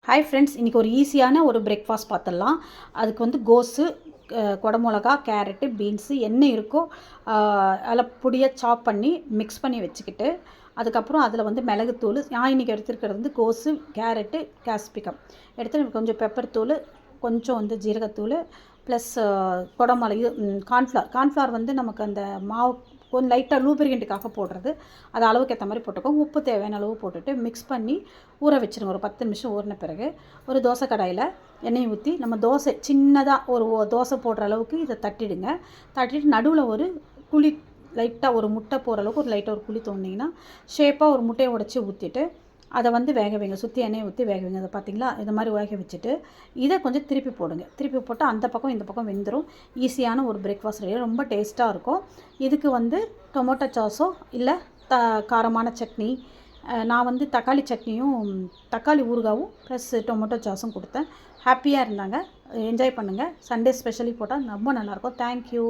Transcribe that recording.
Hi friends, இன்றைக்கி ஒரு ஈஸியான ஒரு பிரேக்ஃபாஸ்ட் பார்த்துடலாம். அதுக்கு வந்து கோஸு, குடமிளகா, கேரட்டு, பீன்ஸு என்ன இருக்கோ அதில் பொடியாக சாப் பண்ணி மிக்ஸ் பண்ணி வச்சுக்கிட்டு, அதுக்கப்புறம் அதில் வந்து மிளகுத்தூள், நான் இன்றைக்கி எடுத்துருக்கிறது வந்து கோஸு, கேரட்டு, கேப்சிகம் எடுத்து கொஞ்சம் பெப்பர் தூள், கொஞ்சம் வந்து ஜீரகத்தூள் ப்ளஸ் குடமிளகு, கார்ன்ஃப்ளவர் வந்து நமக்கு அந்த மாவு கொஞ்சம் லைட்டாக லூப்ரிகண்ட்டுக்காக போடுறது. அது அளவுக்கு ஏற்ற மாதிரி போட்டுக்கோங்க. உப்பு தேவையான அளவு போட்டுட்டு மிக்ஸ் பண்ணி ஊற வச்சுருங்க. ஒரு 10 நிமிஷம் ஊறின பிறகு ஒரு தோசை கடாயில் எண்ணெய் ஊற்றி நம்ம தோசை சின்னதாக ஒரு தோசை போடுற அளவுக்கு இதை தட்டிடுங்க. தட்டிட்டு நடுவில் ஒரு குழி, லைட்டாக ஒரு முட்டை போகிற அளவுக்கு ஒரு லைட்டாக ஒரு குழி தோண்டிங்கன்னா ஷேப்பாக ஒரு முட்டையை உடச்சி ஊற்றிட்டு அதை வந்து வேக வைங்க. சுற்றி எண்ணெயை ஊற்றி வேக வைங்க. அதை பார்த்திங்களா, இது மாதிரி வேக வச்சுட்டு இதை கொஞ்சம் திருப்பி போடுங்க. திருப்பி போட்டு அந்த பக்கம் இந்த பக்கம் வெந்துடும். ஈஸியான ஒரு பிரேக்ஃபாஸ்ட் ரெடி, ரொம்ப டேஸ்ட்டாக இருக்கும். இதுக்கு வந்து டொமேட்டோ சாஸோ இல்லை காரமான சட்னி, நான் வந்து தக்காளி சட்னியும் தக்காளி ஊறுகாவும் ப்ளஸ் டொமேட்டோ சாஸும் கொடுத்தேன். ஹாப்பியாக இருந்தாங்க. என்ஜாய் பண்ணுங்கள். சண்டே ஸ்பெஷலி போட்டால் ரொம்ப நல்லாயிருக்கும். தேங்க்யூ.